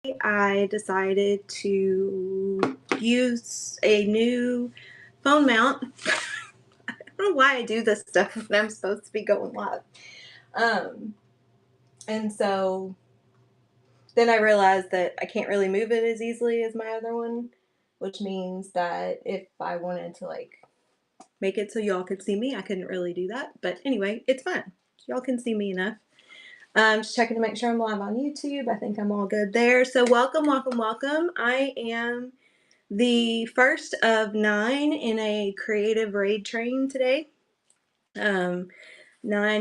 I decided to use a new phone mount. I don't know why I do this stuff when I'm supposed to be going live. And so then I realized that I can't really move it as easily as my other one, which means that if I wanted to make it so y'all could see me, I couldn't really do that. But anyway, it's fine. Y'all can see me enough. Just checking to make sure I'm live on YouTube. I think I'm all good there. So welcome. I am the first of 9 in a creative raid train today. 9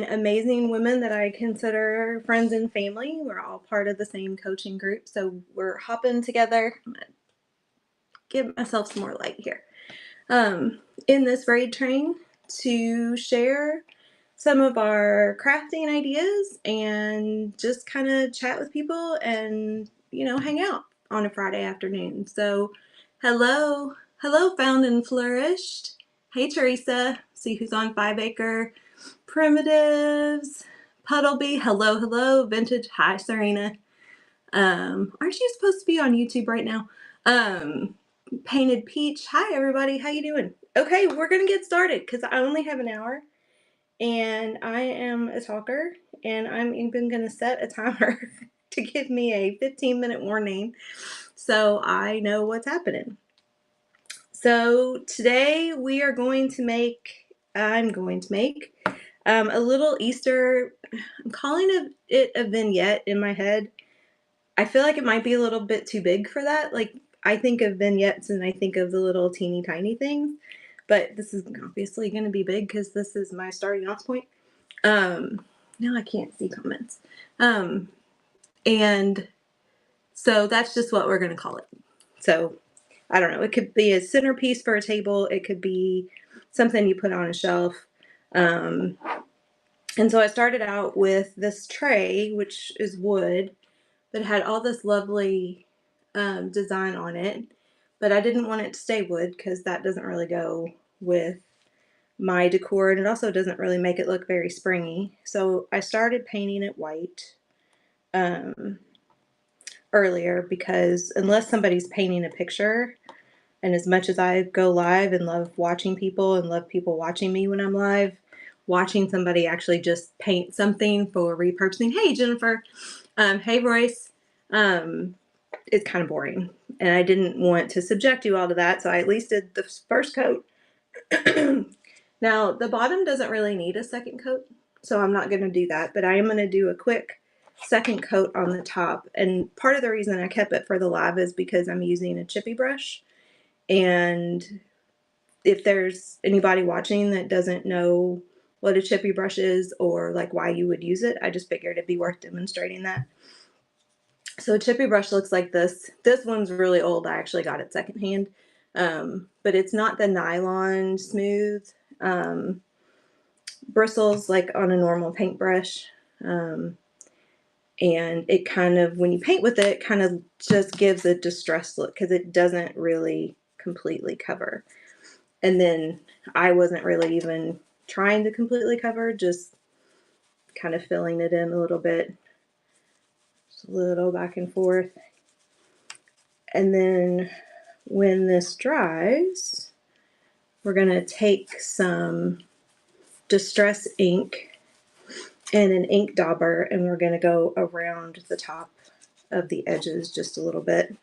amazing women that I consider friends and family. We're all part of the same coaching group. So we're hopping together. I'm going to give myself some more light here. In this raid train to share some of our crafting ideas and just kind of chat with people and, hang out on a Friday afternoon. So hello, Found and Flourished. Hey, Teresa. See who's on 5 Acre. Primitives. Puddleby. Hello. Vintage. Hi, Serena. Aren't you supposed to be on YouTube right now? Painted Peach. Hi, everybody. How you doing? Okay, we're going to get started because I only have an hour. And I am a talker, and I'm even going to set a timer to give me a 15-minute warning so I know what's happening. So today we are going to make, I'm going to make a little Easter, I'm calling it a vignette in my head. I feel like it might be a little bit too big for that. Like, I think of vignettes and I think of the little teeny tiny things, but this is obviously going to be big because this is my starting off point. Now I can't see comments. And so that's just what we're going to call it. So I don't know. It could be a centerpiece for a table. It could be something you put on a shelf. And so I started out with this tray, which is wood, but it had all this lovely design on it. But I didn't want it to stay wood because that doesn't really go with my decor, and it also doesn't really make it look very springy. So I started painting it white earlier because unless somebody's painting a picture, and as much as I go live and love watching people and love people watching me when I'm live, watching somebody actually just paint something for repurposing. Hey, Jennifer. Hey, Royce. It's kind of boring, and I didn't want to subject you all to that, so I at least did the first coat. Now, the bottom doesn't really need a second coat, so I'm not going to do that, but I am going to do a quick second coat on the top. And part of the reason I kept it for the live is because I'm using a chippy brush. And if there's anybody watching that doesn't know what a chippy brush is or like why you would use it, I just figured it'd be worth demonstrating that. So a chippy brush looks like this. This one's really old. I actually got it secondhand. But it's not the nylon smooth bristles like on a normal paintbrush. And it kind of, when you paint with it, kind of just gives a distressed look because it doesn't really completely cover. And then I wasn't really even trying to completely cover, just kind of filling it in a little bit. Just a little back and forth. And then when this dries, we're going to take some Distress ink and an ink dauber, and we're going to go around the top of the edges just a little bit.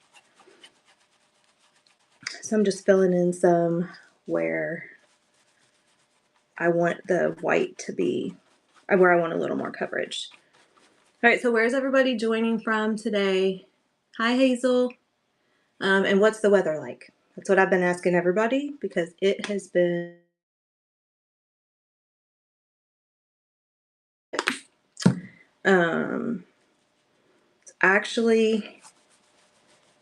So I'm just filling in some where I want the white to be, where I want a little more coverage. All right, so where's everybody joining from today? Hi, Hazel. And what's the weather like? That's what I've been asking everybody because it has been actually,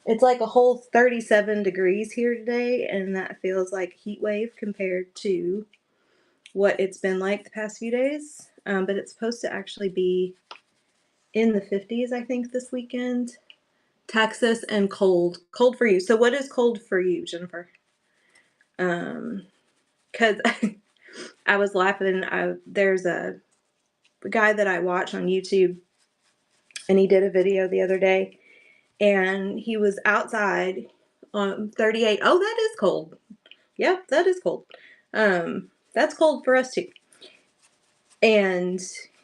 it's like a whole 37 degrees here today, and that feels like heat wave compared to what it's been like the past few days. But it's supposed to actually be in the 50s, I think, this weekend. Texas and cold. Cold for you. So what is cold for you, Jennifer? Because I was laughing. There's a guy that I watch on YouTube, and he did a video the other day, and he was outside on 38. Oh, that is cold. Yep, that is cold. That's cold for us too. And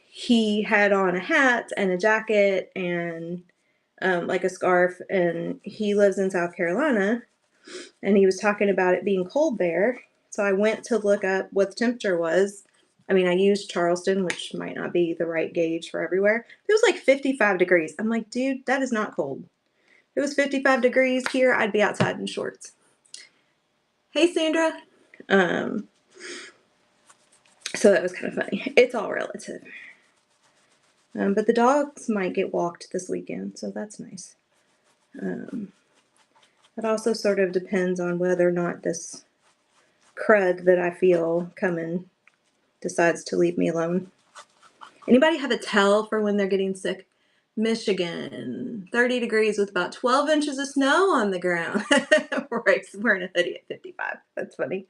he had on a hat and a jacket and like a scarf, and he lives in South Carolina, and he was talking about it being cold there. So I went to look up what the temperature was. I mean, I used Charleston, which might not be the right gauge for everywhere. It was like 55 degrees. I'm like, dude, that is not cold. If it was 55 degrees here, I'd be outside in shorts. Hey, Sandra. So that was kind of funny. It's all relative. But the dogs might get walked this weekend, so that's nice. It also sort of depends on whether or not this crud that I feel coming decides to leave me alone. Anybody have a tell for when they're getting sick? Michigan, 30 degrees with about 12 inches of snow on the ground. Right, we're in a hoodie at 55. That's funny.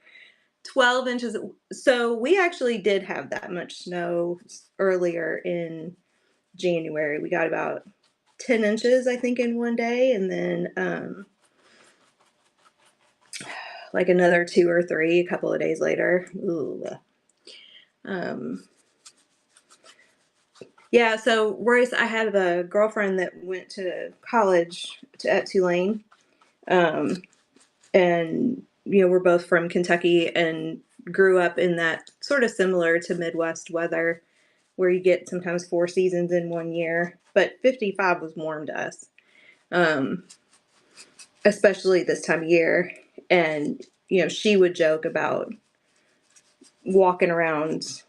12 inches. So we actually did have that much snow earlier in January. We got about 10 inches, I think, in one day, and then like another 2 or 3 a couple of days later. Ooh. Yeah, so Royce, I had a girlfriend that went to college at Tulane, and we're both from Kentucky and grew up in that sort of similar to Midwest weather, where you get sometimes 4 seasons in one year, but 55 was warm to us, especially this time of year. And she would joke about walking around,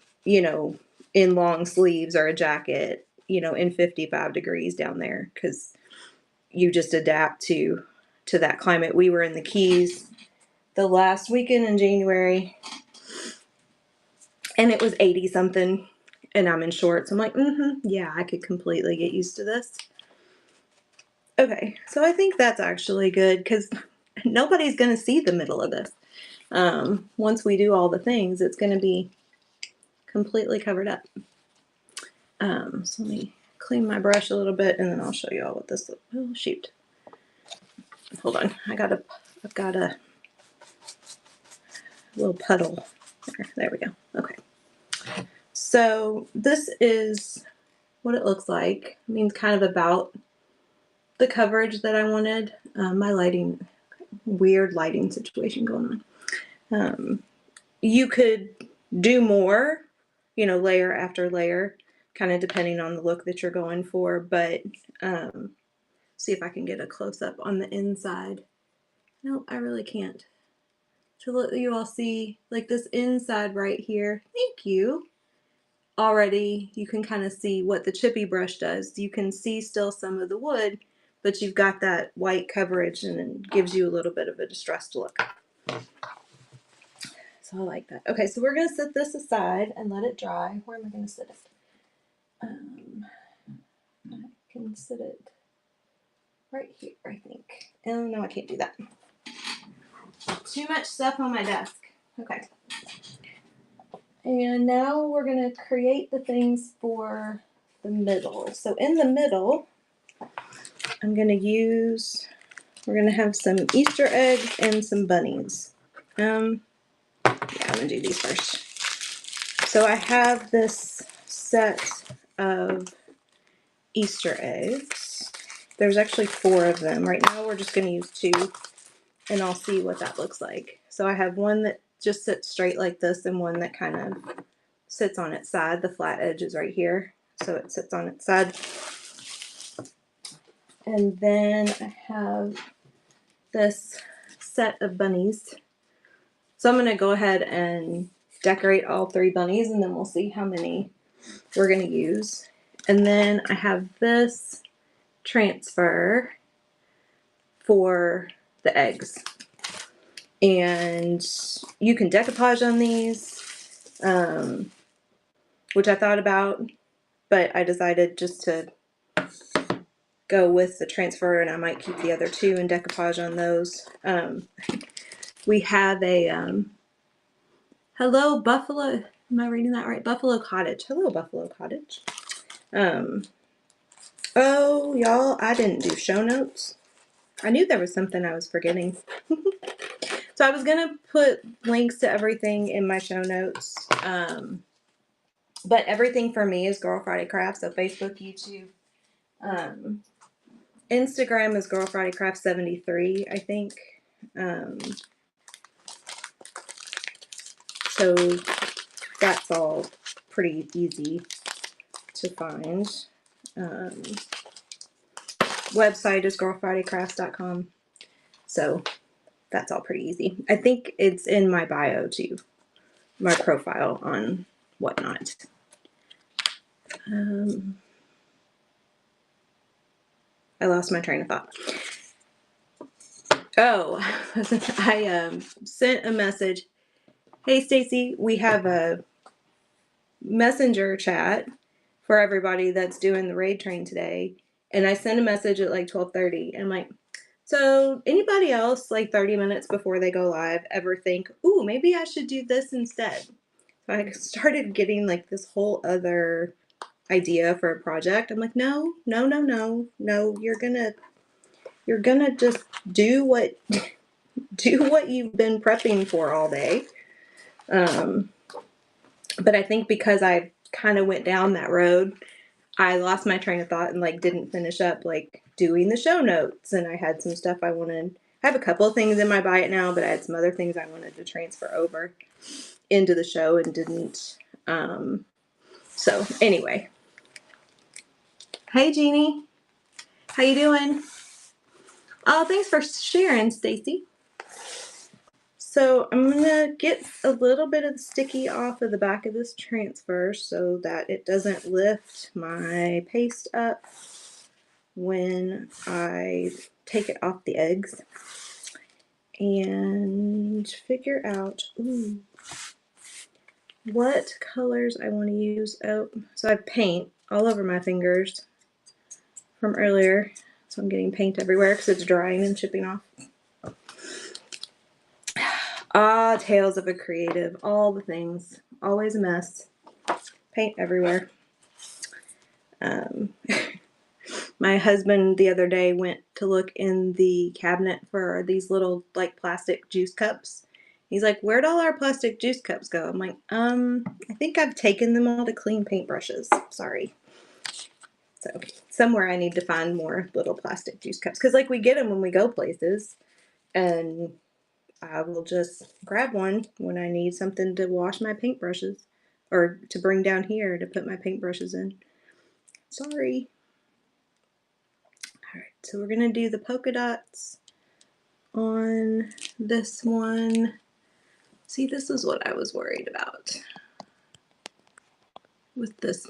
in long sleeves or a jacket, in 55 degrees down there, because you just adapt to that climate. We were in the Keys the last weekend in January, and it was 80 something, and I'm in shorts. I'm like, yeah, I could completely get used to this. Okay, so I think that's actually good, because nobody's going to see the middle of this. Once we do all the things, it's going to be completely covered up. So let me clean my brush a little bit, and then I'll show you all what this looks. Oh, shoot. Hold on. I've got a little puddle. There we go. Okay. So this is what it looks like. I mean, kind of about the coverage that I wanted. My weird lighting situation going on. You could do more, layer after layer, kind of depending on the look that you're going for, but see if I can get a close-up on the inside. Nope, I really can't. To let you all see, like this inside right here, thank you. Already, you can kind of see what the chippy brush does. You can see still some of the wood, but you've got that white coverage, and it gives you a little bit of a distressed look. So I like that. Okay, so we're going to set this aside and let it dry. Where am I going to sit it? I can sit it right here, I think. Oh, no, I can't do that. Too much stuff on my desk. Okay. And now we're going to create the things for the middle. So in the middle, we're going to have some Easter eggs and some bunnies. I'm going to do these first. So I have this set of Easter eggs. There's actually 4 of them. Right now we're just going to use 2, and I'll see what that looks like. So I have one that just sits straight like this, and one that kind of sits on its side. The flat edge is right here, so it sits on its side. And then I have this set of bunnies. So I'm going to go ahead and decorate all 3 bunnies, and then we'll see how many we're going to use. And then I have this transfer for the eggs. And you can decoupage on these, which I thought about, but I decided just to go with the transfer, and I might keep the other 2 and decoupage on those. We have a Hello Buffalo. Am I reading that right? Buffalo Cottage. Hello Buffalo Cottage. Oh, y'all, I didn't do show notes. I knew there was something I was forgetting. So I was going to put links to everything in my show notes. But everything for me is Girl Friday Crafts. So Facebook, YouTube, Instagram is Girl Friday Crafts 73, I think. So that's all pretty easy to find. Website is girlfridaycrafts.com. So that's all pretty easy. I think it's in my bio too, my profile on Whatnot. I lost my train of thought. Oh, I sent a message. Hey, Stacy, we have a messenger chat for everybody that's doing the raid train today. And I sent a message at like 12:30. And I'm like, so anybody else like 30 minutes before they go live ever think, ooh, maybe I should do this instead? So I started getting like this whole other idea for a project. I'm like, no, you're gonna just do what you've been prepping for all day. But I think because I kind of went down that road, I lost my train of thought and like didn't finish up like doing the show notes. And I had some stuff I wanted. I have a couple of things in my Buy It Now, but I had some other things I wanted to transfer over into the show and didn't. So anyway. Hey Jeannie. How you doing? Oh, thanks for sharing, Stacy. So I'm gonna get a little bit of the sticky off of the back of this transfer so that it doesn't lift my paste up when I take it off the eggs, and figure out what colors I want to use. Oh, so I have paint all over my fingers from earlier, so I'm getting paint everywhere because it's drying and chipping off. Ah, tales of a creative, all the things, always a mess, paint everywhere. My husband the other day went to look in the cabinet for these little like plastic juice cups. He's like, where'd all our plastic juice cups go? I'm like, I think I've taken them all to clean paintbrushes. Sorry. So somewhere I need to find more little plastic juice cups. Because like we get them when we go places. And I will just grab one when I need something to wash my paintbrushes. Or to bring down here to put my paintbrushes in. Sorry. Alright, so we're going to do the polka dots on this one. See, this is what I was worried about with this.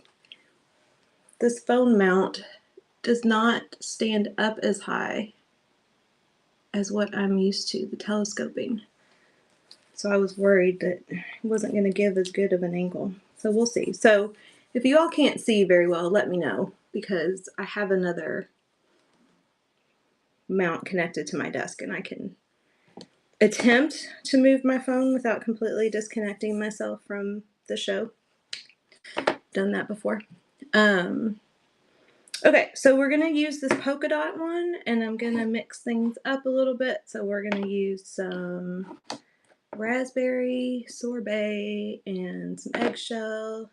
This phone mount does not stand up as high as what I'm used to, the telescoping. So I was worried that it wasn't going to give as good of an angle. So we'll see. So if you all can't see very well, let me know, because I have another mount connected to my desk and I can attempt to move my phone without completely disconnecting myself from the show. Done that before. Okay, so we're going to use this polka dot one, and I'm going to mix things up a little bit. So we're going to use some raspberry sorbet and some eggshell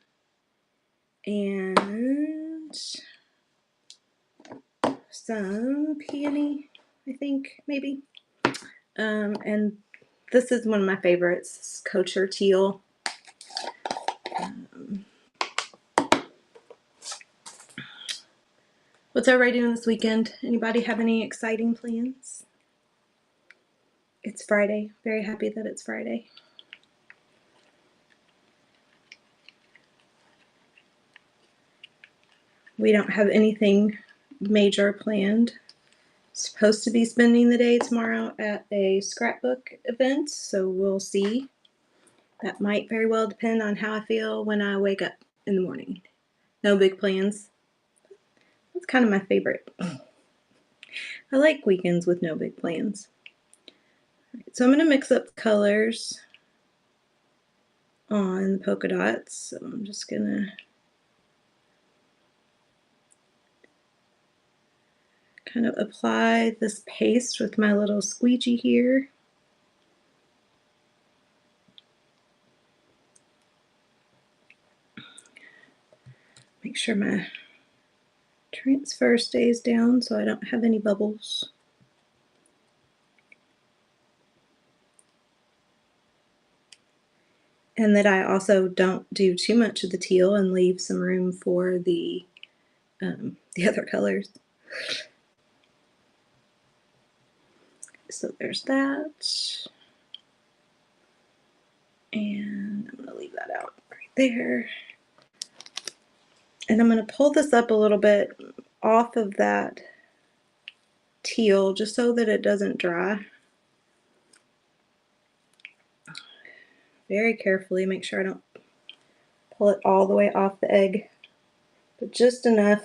and some peony, I think, maybe. And this is one of my favorites, kosher teal. What's everybody doing this weekend? Anybody have any exciting plans? It's Friday. Very happy that it's Friday. We don't have anything major planned. Supposed to be spending the day tomorrow at a scrapbook event, so we'll see. That might very well depend on how I feel when I wake up in the morning. No big plans. That's kind of my favorite. I like weekends with no big plans. So I'm going to mix up colors on the polka dots. So I'm just going to kind of apply this paste with my little squeegee here. Make sure my transfer stays down so I don't have any bubbles. And that I also don't do too much of the teal and leave some room for the other colors. So there's that. And I'm going to leave that out right there. And I'm going to pull this up a little bit off of that teal just so that it doesn't dry. Very carefully, make sure I don't pull it all the way off the egg, but just enough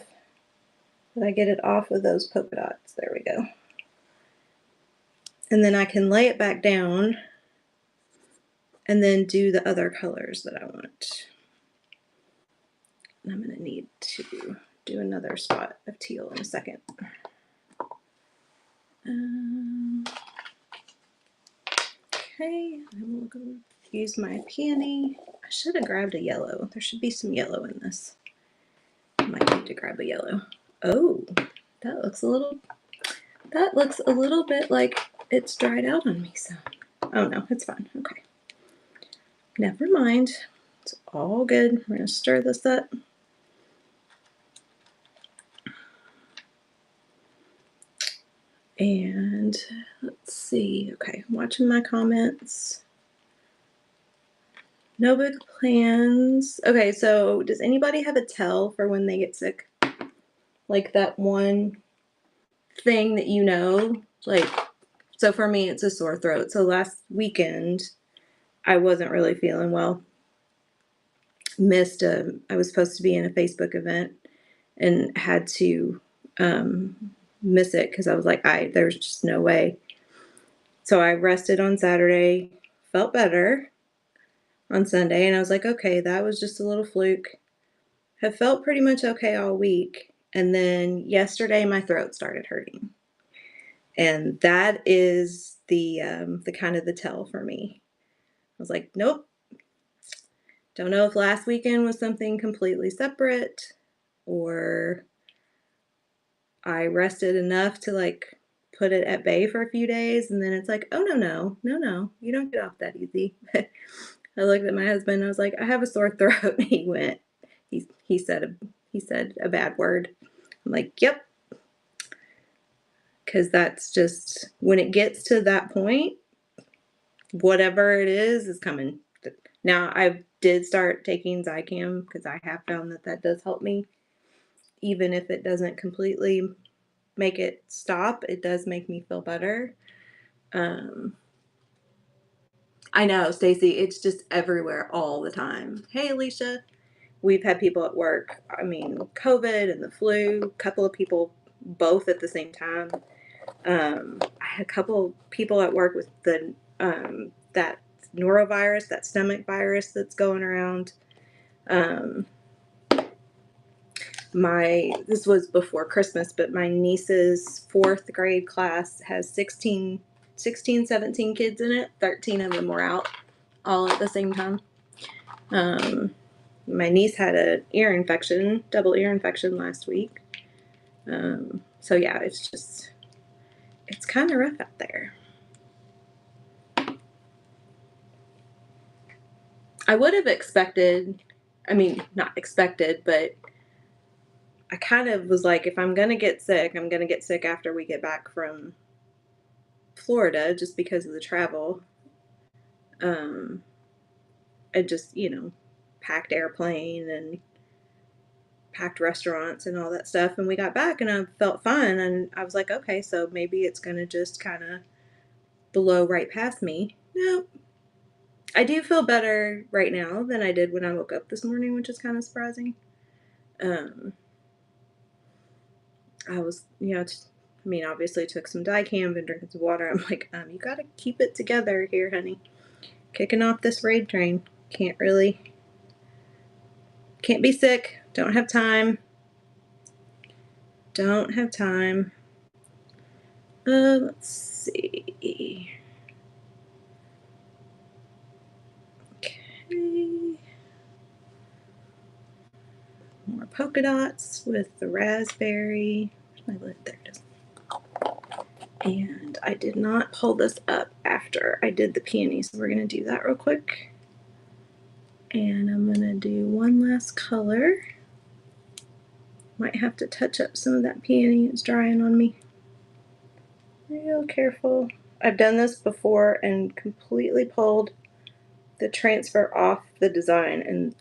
that I get it off of those polka dots. There we go. And then I can lay it back down and then do the other colors that I want. And I'm going to need to do another spot of teal in a second. Okay, and we'll go use my peony. I should have grabbed a yellow. There should be some yellow in this. I might need to grab a yellow. Oh, that looks a little bit like it's dried out on me some. Oh no, it's fine. Okay. Never mind. It's all good. We're going to stir this up. And let's see. Okay, watching my comments. No big plans. Okay, so does anybody have a tell for when they get sick? Like that one thing that you know? Like, so for me, it's a sore throat. So last weekend, I wasn't really feeling well. I was supposed to be in a Facebook event and had to miss it because I was like, there's just no way. So I rested on Saturday, felt better on Sunday, and I was like, okay, that was just a little fluke. Have felt pretty much okay all week. And then yesterday my throat started hurting. And that is the kind of the tell for me. I was like, nope. Don't know if last weekend was something completely separate or I rested enough to like put it at bay for a few days. And then it's like, oh, no, you don't get off that easy. I looked at my husband and I was like, I have a sore throat. And he went, he said a bad word. I'm like, yep. Because that's just, when it gets to that point, whatever it is coming. Now, I did start taking Zicam because I have found that does help me. Even if it doesn't completely make it stop, it does make me feel better. I know, Stacy, it's just everywhere all the time. Hey, Alicia. We've had people at work, I mean, COVID and the flu, a couple of people both at the same time. I had a couple people at work with the that norovirus, that stomach virus that's going around. This was before Christmas, but my niece's 4th grade class has 16, 17 kids in it. 13 of them were out all at the same time. My niece had an double ear infection last week. So yeah, it's kind of rough out there. I would have expected, not expected, but I kind of was like, if I'm going to get sick, I'm going to get sick after we get back from Florida just because of the travel. I just, packed airplane and packed restaurants and all that stuff. And we got back and I felt fine. And I was like, okay, so maybe it's going to just kind of blow right past me. No, I do feel better right now than I did when I woke up this morning, which is kind of surprising. I was, obviously took some Dicam and drinking some water. I'm like, you got to keep it together here, honey. Kicking off this raid train. Can't be sick. Don't have time. Let's see. Okay. More polka dots with the raspberry. Where's my lid? There it is. And I did not pull this up after I did the peony, so we're going to do that real quick. And I'm going to do one last color. Might have to touch up some of that peony. It's drying on me. Real careful. I've done this before and completely pulled the transfer off the design, and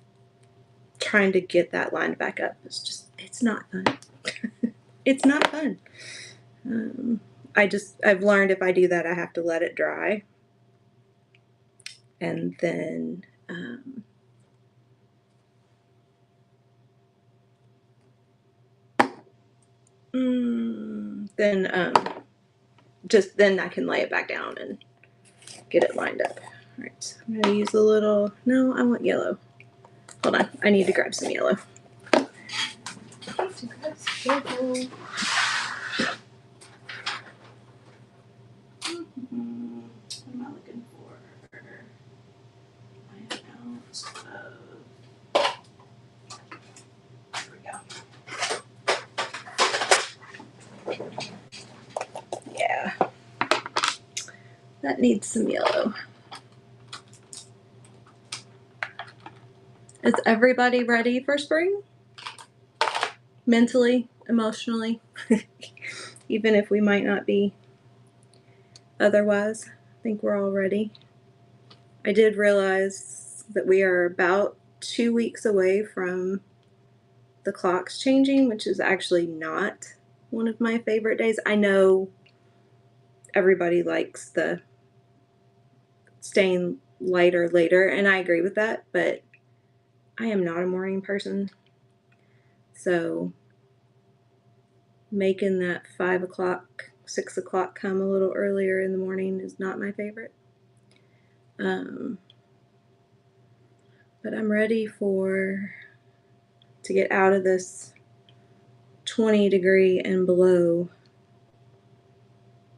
trying to get that lined back up is just, it's not fun. It's not fun. I've learned if I do that, I have to let it dry. And then then I can lay it back down and get it lined up. All right, so I'm gonna use a little, no, I want yellow. Hold on, I need to grab some yellow. What am I looking for? I am out of, there we go. Yeah, that needs some yellow. Is everybody ready for spring? Mentally, emotionally, even if we might not be otherwise. I think we're all ready. I did realize that we are about 2 weeks away from the clocks changing, which is actually not one of my favorite days. I know everybody likes the staying lighter later, and I agree with that, but I am not a morning person. So making that 5 o'clock, 6 o'clock come a little earlier in the morning is not my favorite. But I'm ready to get out of this 20 degree and below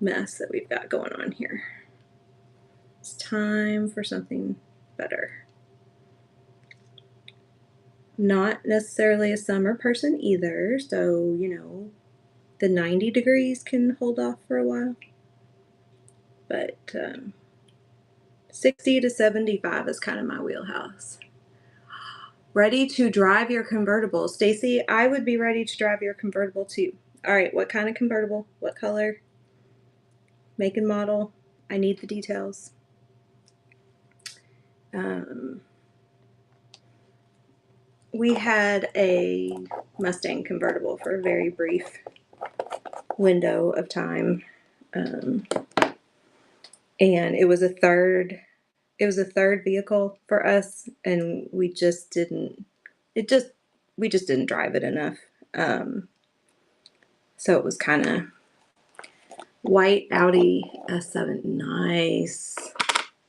mess that we've got going on here. It's time for something better. Not necessarily a summer person either, so the 90 degrees can hold off for a while, but 60 to 75 is kind of my wheelhouse. Ready to drive your convertible. Stacy, I would be ready to drive your convertible too. All right, what kind of convertible? What color? Make and model? I need the details. We had a Mustang convertible for a very brief window of time, and it was a third vehicle for us, and we just didn't drive it enough. So it was kind of white Audi S7.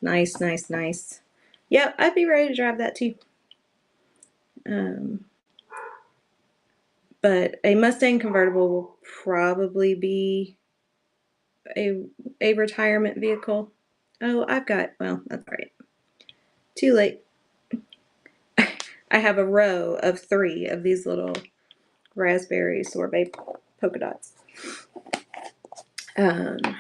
Nice. Yep, I'd be ready to drive that too. But a Mustang convertible will probably be a retirement vehicle. Oh, that's all right. Too late. I have a row of 3 of these little raspberry sorbet polka dots. And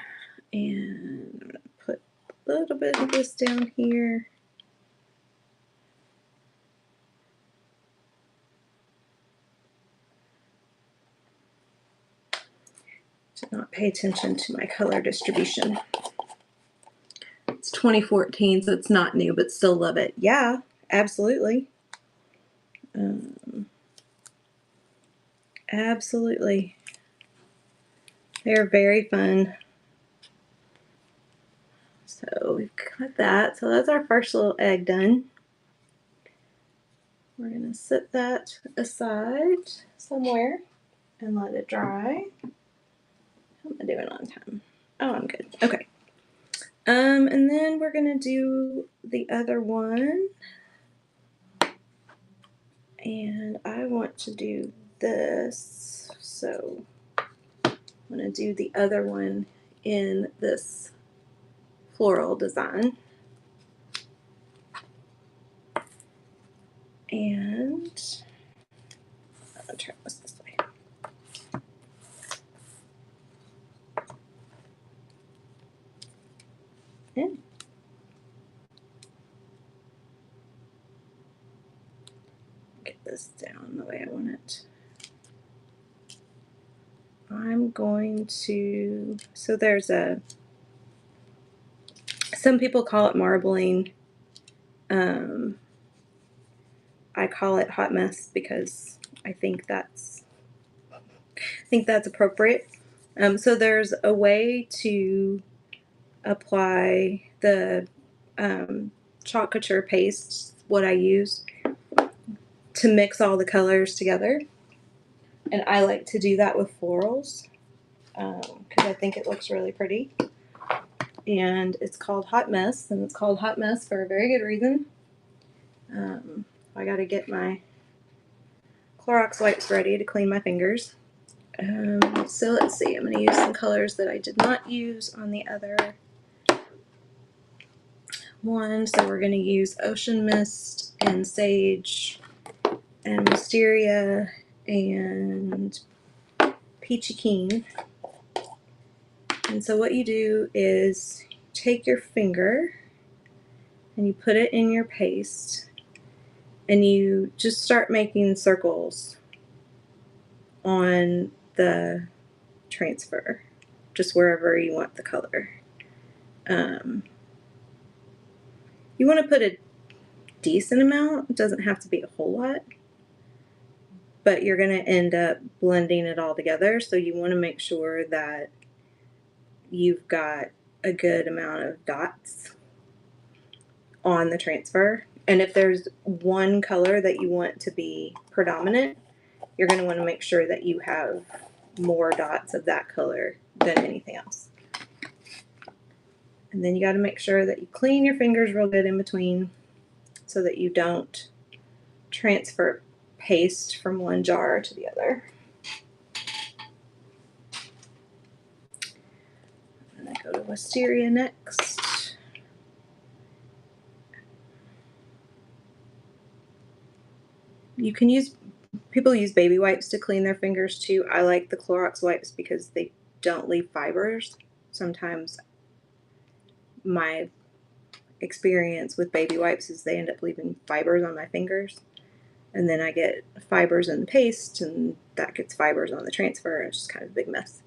I'm going to put a little bit of this down here. Did not pay attention to my color distribution. It's 2014, so it's not new, but still love it. Yeah, absolutely. Absolutely. They're very fun. So we've got that. So that's our first little egg done. We're going to set that aside somewhere and let it dry. How am I doing on time? Oh, I'm good. Okay. And then we're going to do the other one. And I want to do this. So I'm going to do the other one in this floral design. And I'll try this way. And get this down the way I want it. I'm going to, so there's some people call it marbling. I call it hot mess because I think that's appropriate. So there's a way to apply the chalk couture paste, what I use, to mix all the colors together. And I like to do that with florals because I think it looks really pretty. And it's called Hot Mess, and it's called Hot Mess for a very good reason. I got to get my Clorox wipes ready to clean my fingers. So let's see, I'm going to use some colors that I did not use on the other one. So we're going to use Ocean Mist and Sage and Wisteria and Peachy Keen. And so what you do is take your finger and you put it in your paste and you just start making circles on the transfer, just wherever you want the color. You want to put a decent amount. It doesn't have to be a whole lot, but you're going to end up blending it all together. So you want to make sure that you've got a good amount of dots on the transfer. And if there's one color that you want to be predominant, you're going to want to make sure that you have more dots of that color than anything else. And then you got to make sure that you clean your fingers real good in between so that you don't transfer paste from one jar to the other. And I go to Wisteria next. You can use, people use baby wipes to clean their fingers too. I like the Clorox wipes because they don't leave fibers. Sometimes my experience with baby wipes is they end up leaving fibers on my fingers. And then I get fibers in the paste, and that gets fibers on the transfer. It's just kind of a big mess.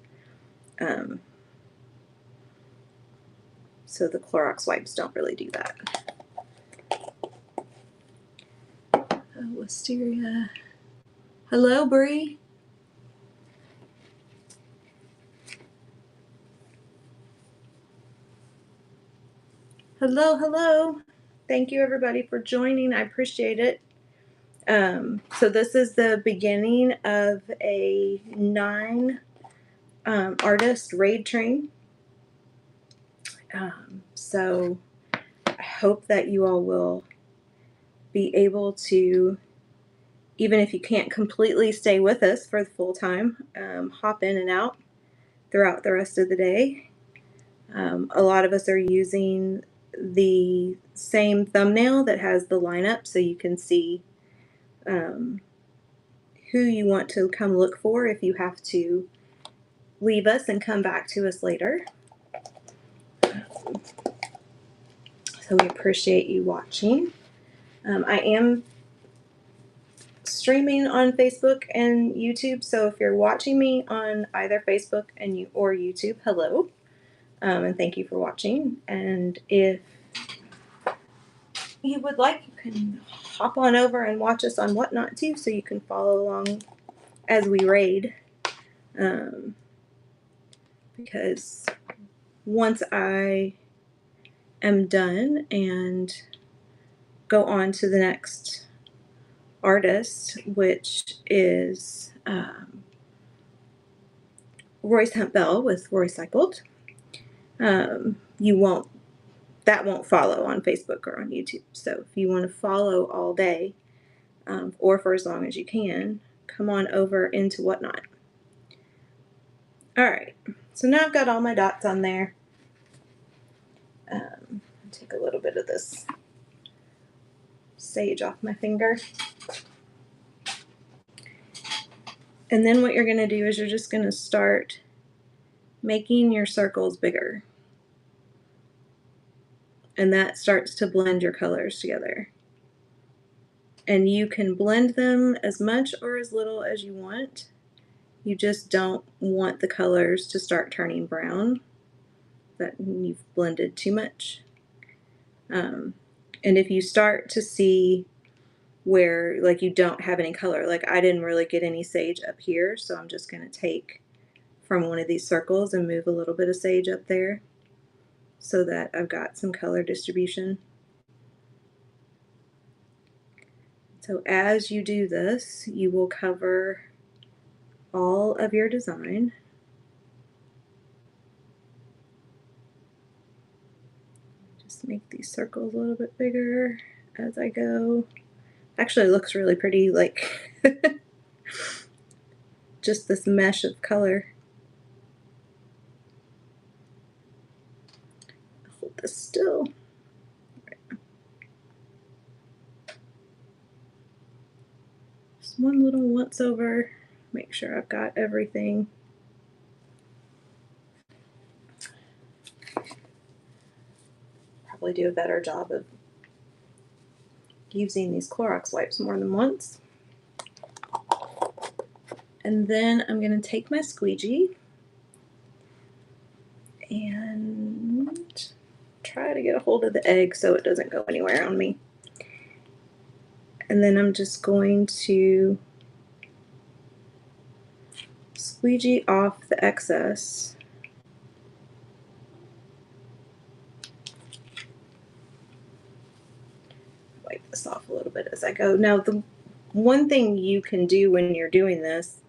So the Clorox wipes don't really do that. Wisteria. Hello, Bree. Hello, hello. Thank you, everybody, for joining. I appreciate it. So this is the beginning of a 9 artist raid train. So I hope that you all will be able to, even if you can't completely stay with us for the full time, hop in and out throughout the rest of the day. A lot of us are using the same thumbnail that has the lineup, so you can see who you want to come look for if you have to leave us and come back to us later. So we appreciate you watching. I am streaming on Facebook and YouTube, so if you're watching me on either Facebook or YouTube, hello, and thank you for watching. And if you would like, you can hop on over and watch us on Whatnot too, so you can follow along as we raid. Because once I am done and go on to the next artist, which is Royce Hunt Bell with Roycycled, that won't follow on Facebook or on YouTube. So if you want to follow all day, or for as long as you can, come on over into Whatnot. All right. So now I've got all my dots on there. Take a little bit of this sage off my finger. And then what you're going to do is you're just going to start making your circles bigger. And that starts to blend your colors together. And you can blend them as much or as little as you want. You just don't want the colors to start turning brown, that you've blended too much. And if you start to see where like you don't have any color, like I didn't really get any sage up here, so I'm just going to take from one of these circles and move a little bit of sage up there so that I've got some color distribution. So as you do this, you will cover all of your design. Just make these circles a little bit bigger as I go. Actually, it looks really pretty, like just this mesh of color. Hold this still. Just one little once over. Make sure I've got everything. Probably do a better job of using these Clorox wipes more than once. And then I'm going to take my squeegee and try to get a hold of the egg so it doesn't go anywhere on me. And then I'm just going to squeegee off the excess. Wipe this off a little bit as I go. Now, the one thing you can do when you're doing this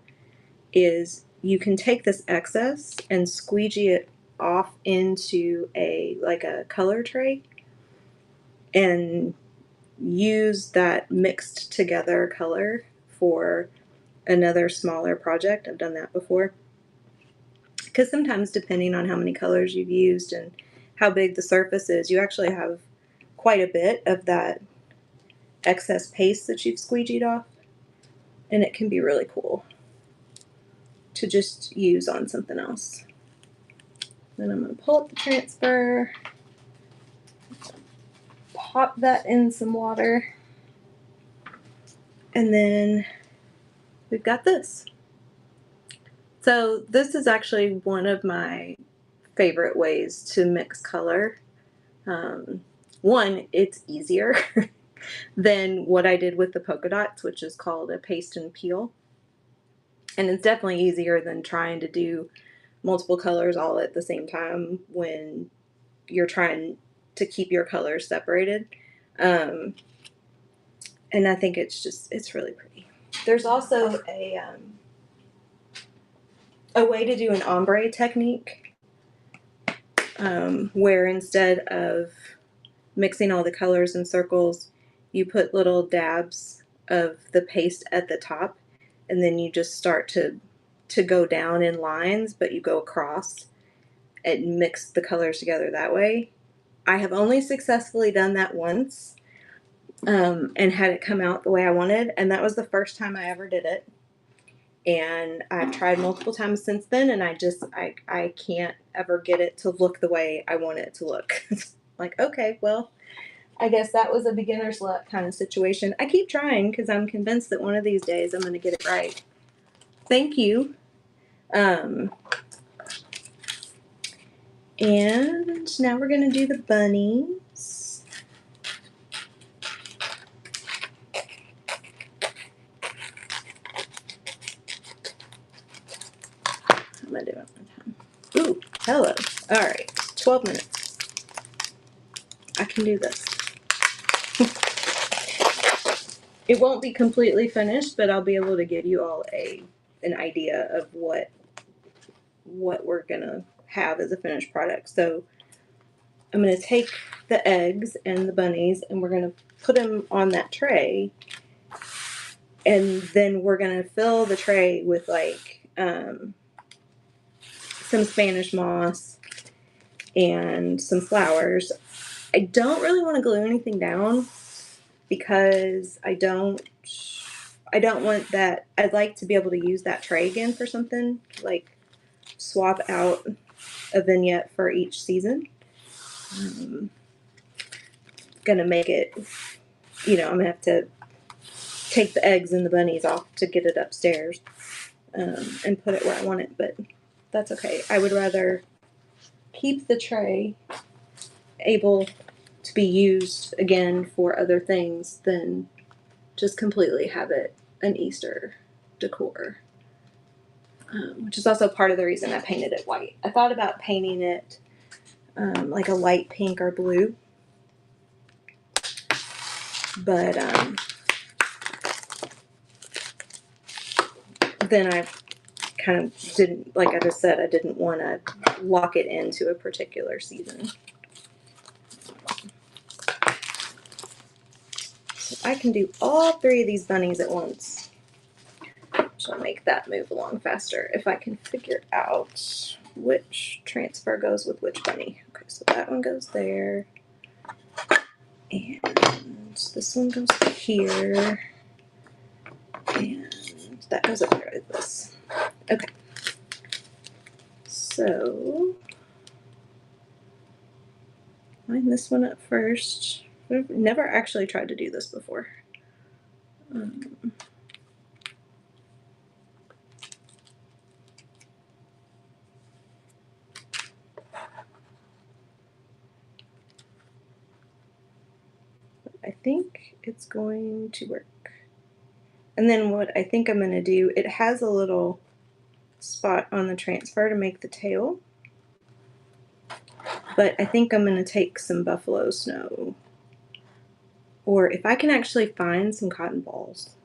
is you can take this excess and squeegee it off into a color tray and use that mixed together color for another smaller project. I've done that before. Because sometimes, depending on how many colors you've used and how big the surface is, you actually have quite a bit of that excess paste that you've squeegeed off, and it can be really cool to just use on something else. Then I'm going to pull up the transfer, pop that in some water, and then we've got this. So this is actually one of my favorite ways to mix color. One, it's easier than what I did with the polka dots, which is called a paste and peel. And it's definitely easier than trying to do multiple colors all at the same time when you're trying to keep your colors separated. And I think it's really pretty. There's also a way to do an ombre technique where instead of mixing all the colors in circles, you put little dabs of the paste at the top, and then you just start to go down in lines, but you go across and mix the colors together that way. I have only successfully done that once and had it come out the way I wanted, and that was the first time I ever did it. And I've tried multiple times since then, and I can't ever get it to look the way I want it to look. Like, okay, well, I guess that was a beginner's luck kind of situation. I keep trying because I'm convinced that one of these days I'm going to get it right. Thank you. And now we're going to do the bunnies. I'm going to do it one time. Ooh, hello. All right, 12 minutes. I can do this. It won't be completely finished, but I'll be able to give you all an idea of what we're going to have as a finished product. So I'm going to take the eggs and the bunnies, and we're going to put them on that tray, and then we're going to fill the tray with like some Spanish moss, and some flowers. I don't really want to glue anything down because I don't want that. I'd like to be able to use that tray again for something, like swap out a vignette for each season. Gonna make it, I'm gonna have to take the eggs and the bunnies off to get it upstairs, and put it where I want it, but that's okay. I would rather keep the tray able to be used again for other things than just completely have it an Easter decor, which is also part of the reason I painted it white. I thought about painting it like a light pink or blue, but then I kind of didn't, like I just said, I didn't want to lock it into a particular season. So I can do all 3 of these bunnies at once, which will make that move along faster if I can figure out which transfer goes with which bunny. Okay, so that one goes there, and this one goes here, and that goes up there like this. Okay, so line this one up first. I've never actually tried to do this before. I think it's going to work. And then what I think I'm going to do, it has a little spot on the transfer to make the tail, but I think I'm going to take some buffalo snow, or if I can actually find some cotton balls,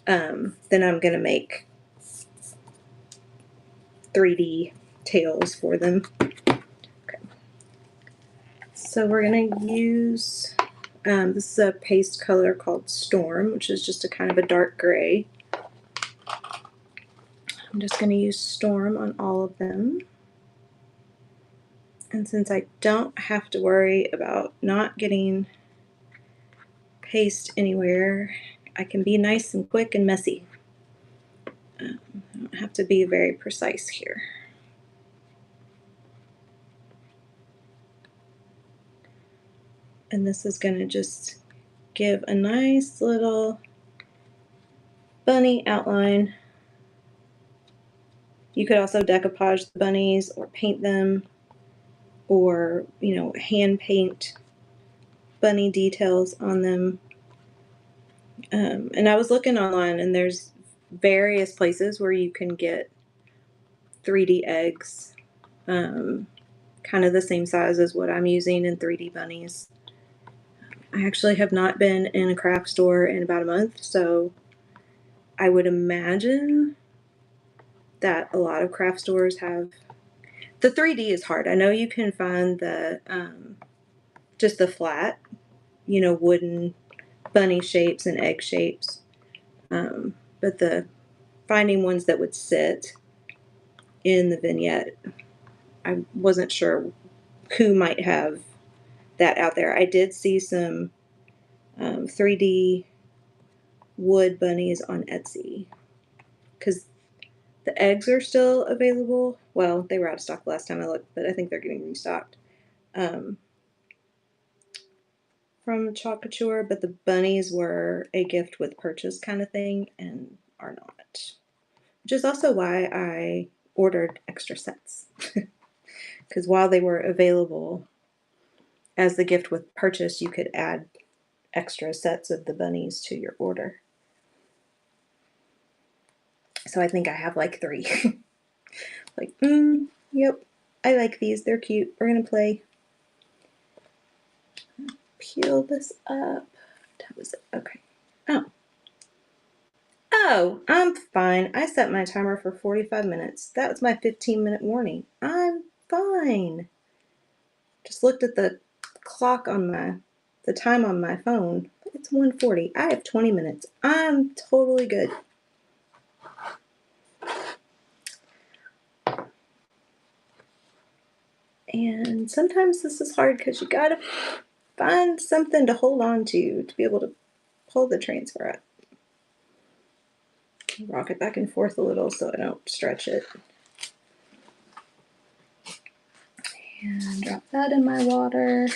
then I'm going to make 3D tails for them. Okay. So we're going to use, this is a paste color called Storm, which is just a kind of a dark gray. I'm just going to use Storm on all of them. And since I don't have to worry about not getting paste anywhere, I can be nice and quick and messy. I don't have to be very precise here. And this is going to just give a nice little bunny outline. You could also decoupage the bunnies or paint them, or hand paint bunny details on them. And I was looking online, and there's various places where you can get 3D eggs, kind of the same size as what I'm using in 3D bunnies. I actually have not been in a craft store in about a month, so I would imagine that a lot of craft stores have. The 3D is hard. I know you can find the just the flat, wooden bunny shapes and egg shapes, but the finding ones that would sit in the vignette, I wasn't sure who might have that out there. I did see some 3D wood bunnies on Etsy, because the eggs are still available. Well, they were out of stock last time I looked, but I think they're getting restocked from Chalk Couture, but the bunnies were a gift with purchase kind of thing and are not. Which is also why I ordered extra sets. Because while they were available as the gift with purchase, you could add extra sets of the bunnies to your order. So I think I have like 3. Like, yep, I like these. They're cute. We're going to play. Peel this up. That was it. Okay. Oh, I'm fine. I set my timer for 45 minutes. That was my 15-minute warning. I'm fine. Just looked at the clock on the time on my phone. It's 1:40. I have 20 minutes. I'm totally good. And sometimes this is hard because you gotta find something to hold on to be able to pull the transfer up. Rock it back and forth a little so I don't stretch it. And drop that in my water.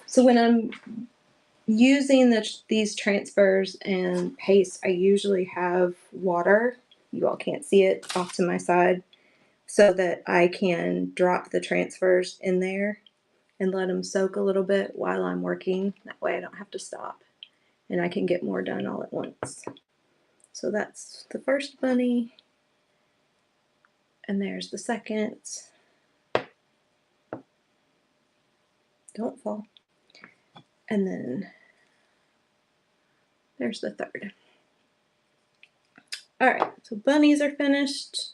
So when I'm using these transfers and paste, I usually have water. You all can't see it off to my side, so that I can drop the transfers in there and let them soak a little bit while I'm working. That way I don't have to stop and I can get more done all at once. So that's the first bunny. And there's the second. Don't fall. And then there's the third. All right, so bunnies are finished.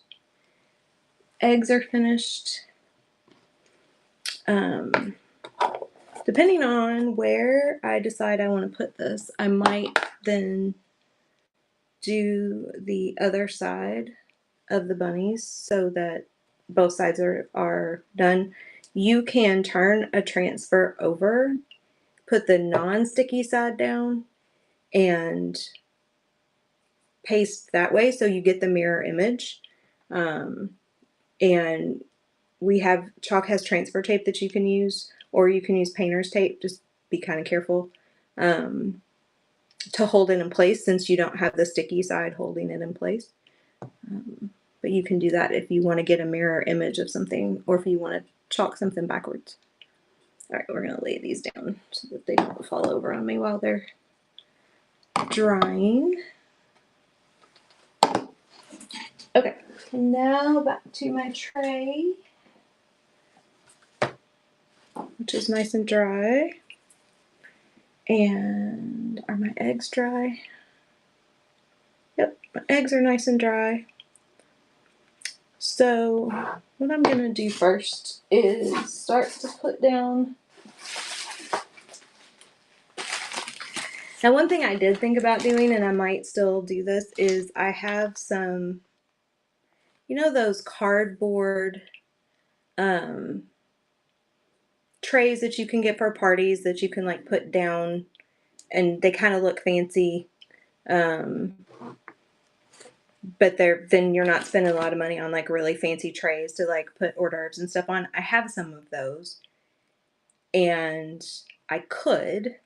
Eggs are finished. Depending on where I decide I want to put this, I might then do the other side of the bunnies so that both sides are done. You can turn a transfer over, put the non-sticky side down, and paste that way so you get the mirror image. And Chalk has transfer tape that you can use, or you can use painter's tape. Just be kind of careful to hold it in place, since you don't have the sticky side holding it in place. But you can do that if you want to get a mirror image of something, or if you want to chalk something backwards. All right, we're going to lay these down so that they don't fall over on me while they're drying. Okay, now back to my tray, which is nice and dry. And are my eggs dry? Yep, my eggs are nice and dry. So what I'm going to do first is start to put down. Now, one thing I did think about doing, and I might still do this, is I have some, those cardboard trays that you can get for parties that you can like put down, and they kind of look fancy. But then you're not spending a lot of money on like really fancy trays to like put hors d'oeuvres and stuff on. I have some of those, and I could,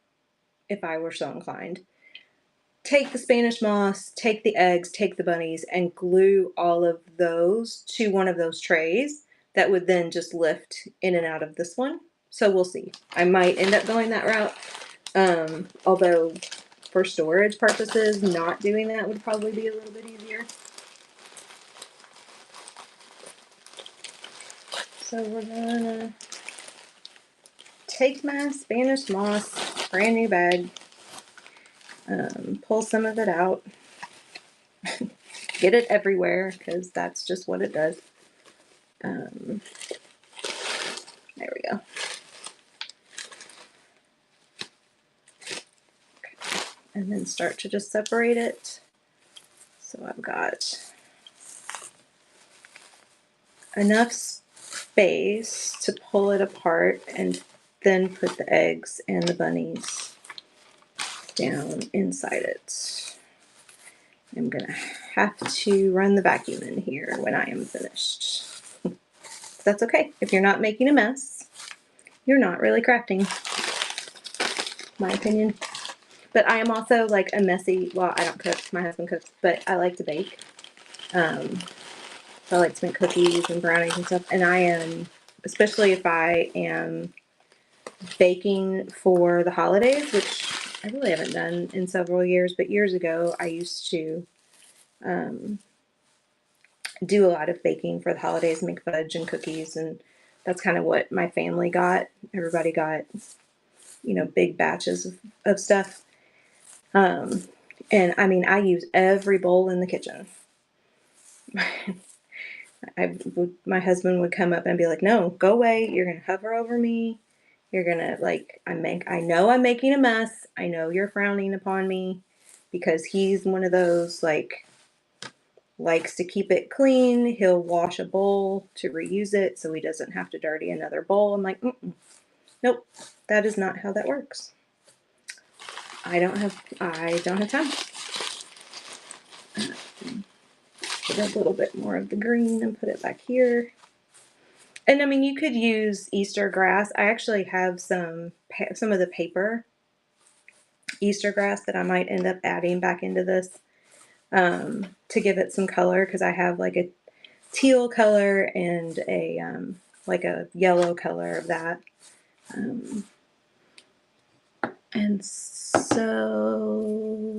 if I were so inclined, take the Spanish moss, take the eggs, take the bunnies, and glue all of those to one of those trays that would then just lift in and out of this one. So we'll see. I might end up going that route. Although for storage purposes, not doing that would probably be a little bit easier. So we're gonna take my Spanish moss, brand new bag, pull some of it out, get it everywhere because that's just what it does. There we go. Okay. And then start to just separate it. So I've got enough space to pull it apart and then put the eggs and the bunnies down inside it. I'm gonna have to run the vacuum in here when I am finished. That's okay. If you're not making a mess, you're not really crafting, my opinion. But I am also like a messy, well, I don't cook, my husband cooks, but I like to bake. So I like to make cookies and brownies and stuff. And I am, especially if I am baking for the holidays, which I really haven't done in several years, but years ago I used to do a lot of baking for the holidays, make fudge and cookies, and that's kind of what my family got. Everybody got, big batches of stuff. And I mean, I use every bowl in the kitchen. My husband would come up and be like, "No, go away. You're going to hover over me. You're going to I know I'm making a mess. I know you're frowning upon me," because he's one of those likes to keep it clean. He'll wash a bowl to reuse it so he doesn't have to dirty another bowl. I'm like, nope, that is not how that works. I don't have time. Put a little bit more of the green and put it back here. And I mean, you could use Easter grass. I actually have some of the paper Easter grass that I might end up adding back into this to give it some color, because I have like a teal color and a like a yellow color of that. And so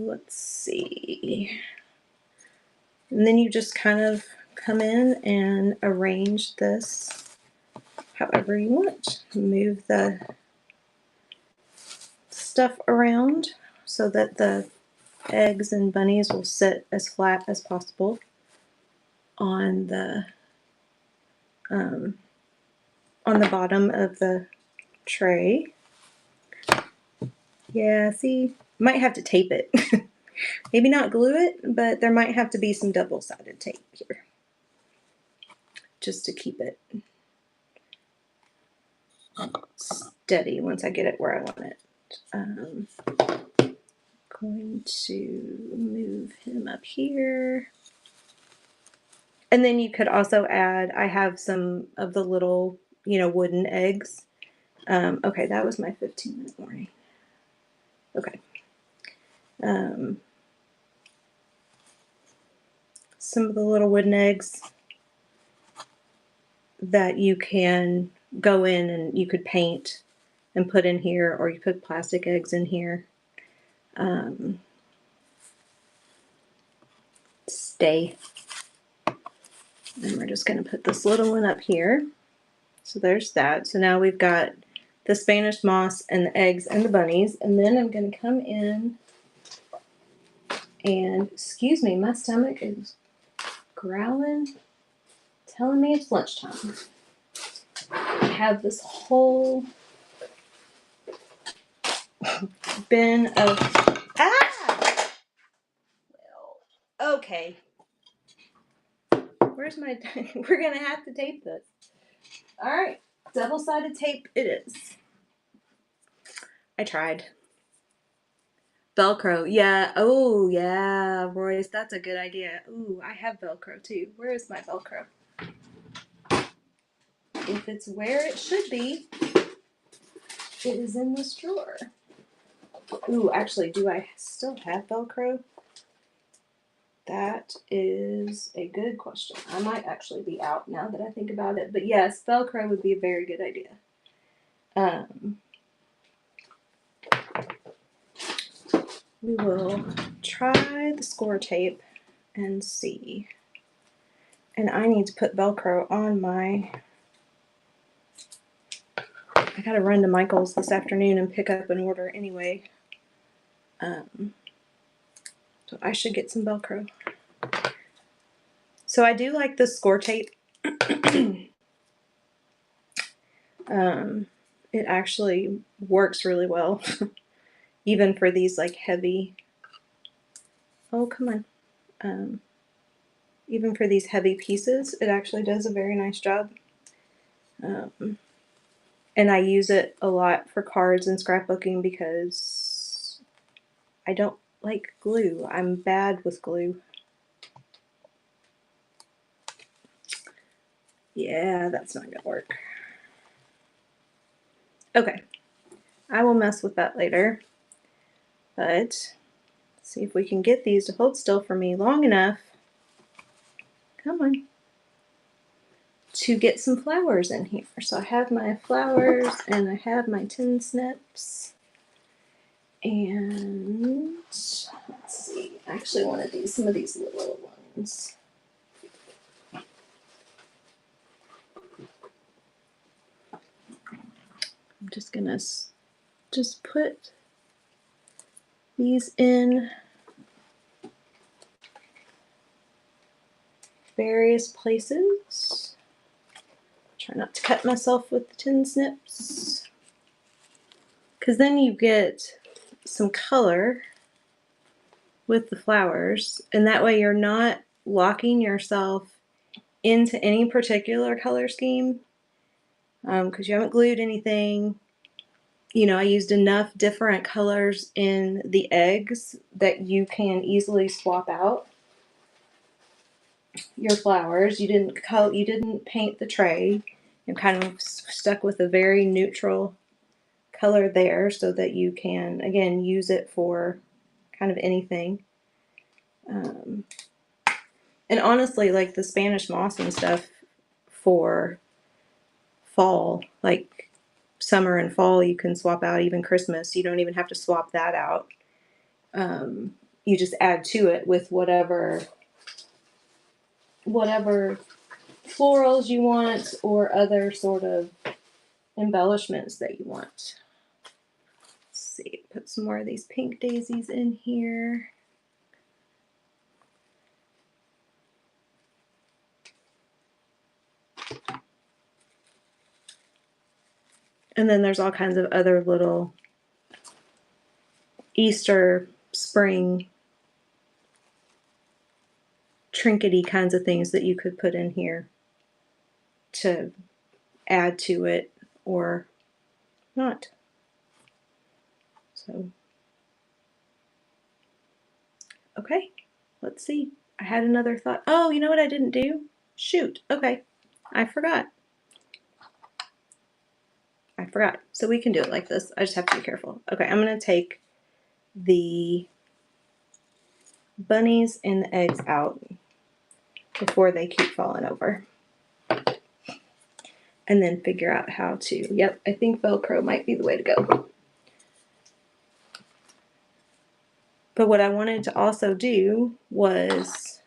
let's see. And then you just kind of come in and arrange this however you want. Move the stuff around so that the eggs and bunnies will sit as flat as possible on the bottom of the tray. Yeah, see, might have to tape it. Maybe not glue it, but there might have to be some double-sided tape here just to keep it steady once I get it where I want it. Going to move him up here. And then you could also add, I have some of the little, wooden eggs. Okay, that was my 15-minute warning. Okay. Some of the little wooden eggs that you can go in and you could paint and put in here, or you put plastic eggs in here. Stay. And we're just going to put this little one up here. So there's that. So now we've got the Spanish moss and the eggs and the bunnies. And then I'm going to come in and, excuse me, my stomach is growling, telling me it's lunchtime. I have this whole bin of, well, okay. Where's my, we're going to have to tape this. All right, double-sided tape it is. I tried. Velcro, yeah. Oh, yeah, Royce, that's a good idea. Ooh, I have Velcro too. Where is my Velcro? If it's where it should be, it is in this drawer. Ooh, actually, do I still have Velcro? That is a good question. I might actually be out now that I think about it. But yes, Velcro would be a very good idea. We will try the score tape and see. And I need to put Velcro on my... I gotta run to Michael's this afternoon and pick up an order anyway. So I should get some Velcro. So I do like this score tape. It actually works really well. Even for these like heavy... Oh, come on. Even for these heavy pieces, it actually does a very nice job. And I use it a lot for cards and scrapbooking because I don't like glue. I'm bad with glue. Yeah, that's not gonna work. Okay, I will mess with that later. But see if we can get these to hold still for me long enough. Come on. To get some flowers in here. So I have my flowers and I have my tin snips. And let's see, I actually want to do some of these little ones. I'm just gonna put these in various places. Try not to cut myself with the tin snips, because then you get some color with the flowers, and that way you're not locking yourself into any particular color scheme, because you haven't glued anything. You know, I used enough different colors in the eggs that you can easily swap out your flowers. You didn't paint the tray. I'm kind of stuck with a very neutral color there so that you can, again, use it for kind of anything. And honestly, like the Spanish moss and stuff for fall, like summer and fall, you can swap out. Even Christmas, you don't even have to swap that out. You just add to it with whatever florals you want or other sort of embellishments that you want. Let's see, put some more of these pink daisies in here. And then there's all kinds of other little Easter, spring, trinkety kinds of things that you could put in here to add to it or not. So, okay, let's see. I had another thought. Oh, you know what I didn't do? Shoot. Okay, I forgot. So we can do it like this. I just have to be careful. Okay, I'm going to take the bunnies and the eggs out before they keep falling over. And then figure out how to, yep, I think Velcro might be the way to go. But what I wanted to also do was,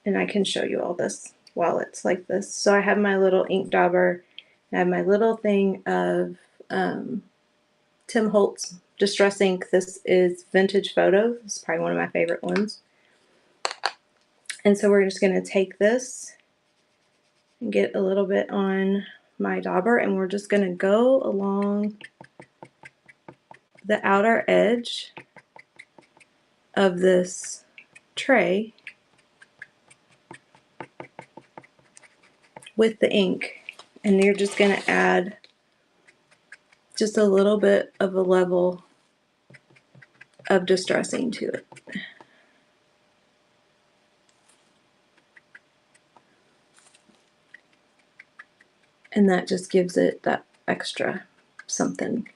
and I can show you all this while it's like this. So I have my little ink dauber. I have my little thing of Tim Holtz Distress Ink. This is Vintage Photo. This is probably one of my favorite ones. And so we're just going to take this and get a little bit on my dauber, and we're just going to go along the outer edge of this tray with the ink, and you're just going to add just a little bit of a level of distressing to it. And that just gives it that extra something.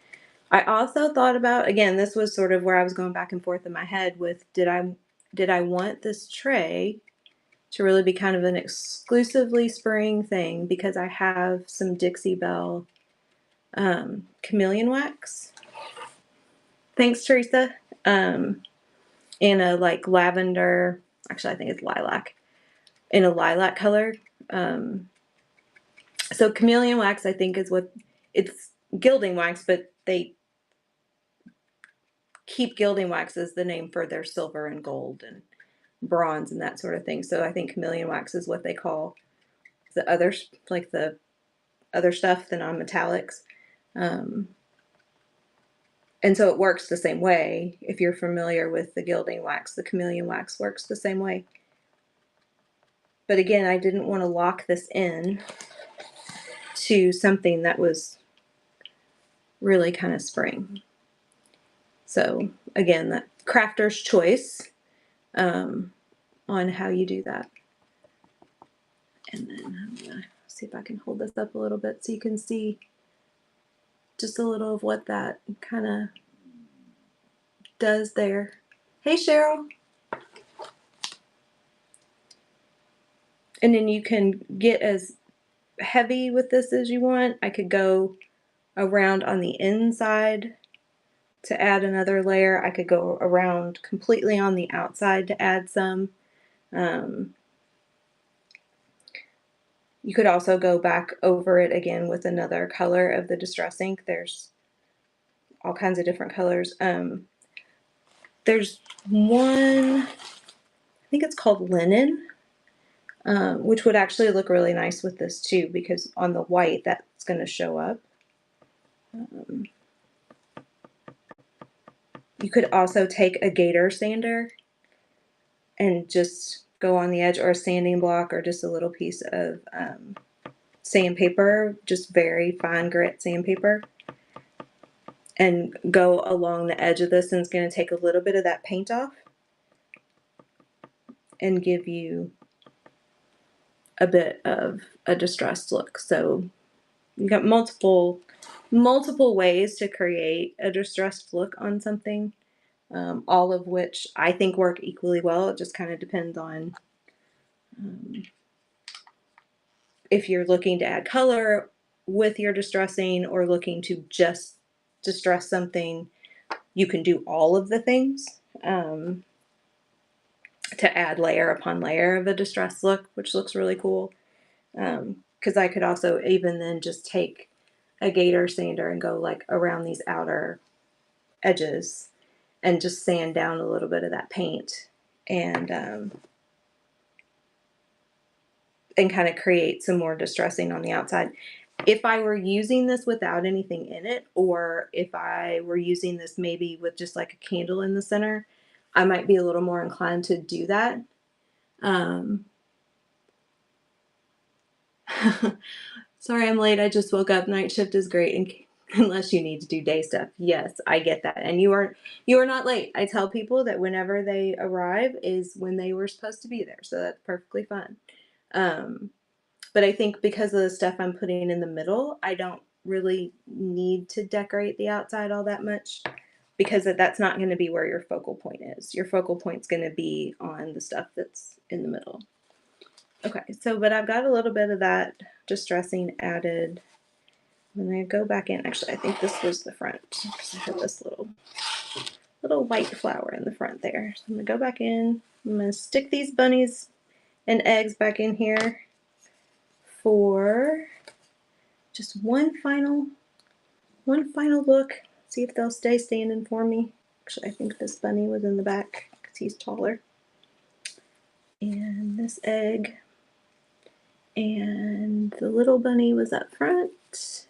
I also thought about, again, this was sort of where I was going back and forth in my head with, did I want this tray to really be kind of an exclusively spring thing, because I have some Dixie Belle chameleon wax. Thanks, Teresa. In a like lavender, actually I think it's lilac, in a lilac color. So chameleon wax, I think, is what, it's gilding wax, but they keep gilding wax as the name for their silver and gold and bronze and that sort of thing. So I think chameleon wax is what they call the others, like the other stuff, the non-metallics. And so it works the same way. If you're familiar with the gilding wax, the chameleon wax works the same way. But again, I didn't want to lock this in to something that was really kind of spring. So again, that crafter's choice on how you do that. And then I'm gonna see if I can hold this up a little bit so you can see just a little of what that kind of does there. Hey, Cheryl. And then you can get as heavy with this as you want. I could go around on the inside to add another layer. I could go around completely on the outside to add some. You could also go back over it again with another color of the Distress Ink. There's all kinds of different colors. There's one, I think it's called Linen, which would actually look really nice with this too, because on the white that's going to show up. You could also take a gator sander and just go on the edge, or a sanding block, or just a little piece of sandpaper, just very fine grit sandpaper, and go along the edge of this, and it's going to take a little bit of that paint off and give you a bit of a distressed look. So you got multiple ways to create a distressed look on something, all of which I think work equally well. It just kind of depends on if you're looking to add color with your distressing or looking to just distress something. You can do all of the things to add layer upon layer of a distressed look, which looks really cool. Because I could also even then just take a gator sander and go like around these outer edges and just sand down a little bit of that paint and kind of create some more distressing on the outside. If I were using this without anything in it, or if I were using this maybe with just like a candle in the center, I might be a little more inclined to do that. Sorry I'm late. I just woke up. Night shift is great unless you need to do day stuff. Yes, I get that. And you are not late. I tell people that whenever they arrive is when they were supposed to be there. So that's perfectly fine. But I think because of the stuff I'm putting in the middle, I don't really need to decorate the outside all that much, because that's not going to be where your focal point is. Your focal point's going to be on the stuff that's in the middle. Okay, so but I've got a little bit of that distressing added. When I go back in, actually, I think this was the front, because I had this little white flower in the front there. So I'm gonna go back in. I'm gonna stick these bunnies and eggs back in here for just one final look. See if they'll stay standing for me. Actually, I think this bunny was in the back because he's taller. And this egg. And the little bunny was up front.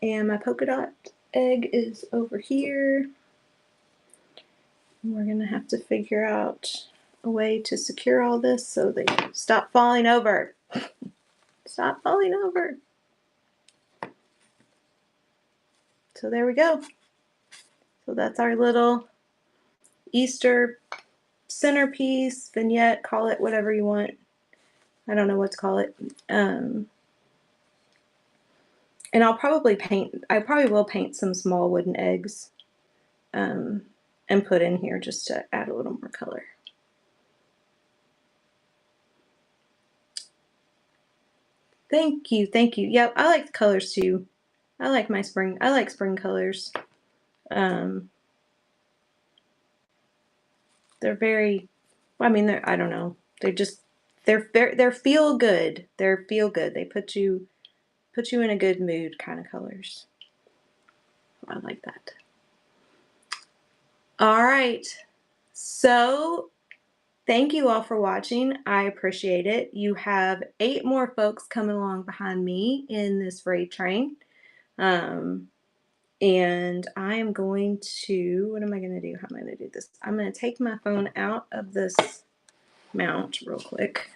And my polka dot egg is over here. And we're gonna have to figure out a way to secure all this so they stop falling over. Stop falling over. So there we go. So that's our little Easter centerpiece, vignette, call it whatever you want. I don't know what to call it. And I probably will paint some small wooden eggs and put in here just to add a little more color. Thank you. Yep, I like the colors too. I like spring colors. They're very, I mean, I don't know. They're feel good. They're feel good. They put you in a good mood kind of colors. I like that. All right. So thank you all for watching. I appreciate it. You have 8 more folks coming along behind me in this raid train. And I am going to, what am I going to do? How am I going to do this? I'm going to take my phone out of this mount real quick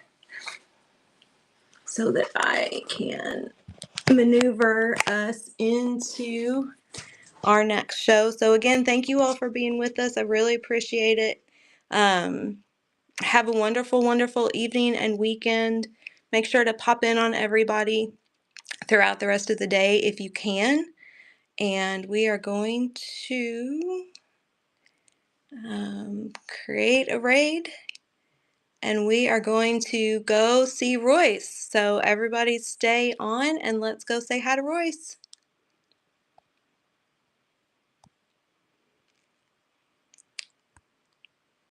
so that I can maneuver us into our next show. So again, thank you all for being with us. I really appreciate it. Have a wonderful, wonderful evening and weekend. Make sure to pop in on everybody throughout the rest of the day if you can. And we are going to create a raid, and we are going to go see Royce. So everybody stay on and let's go say hi to Royce.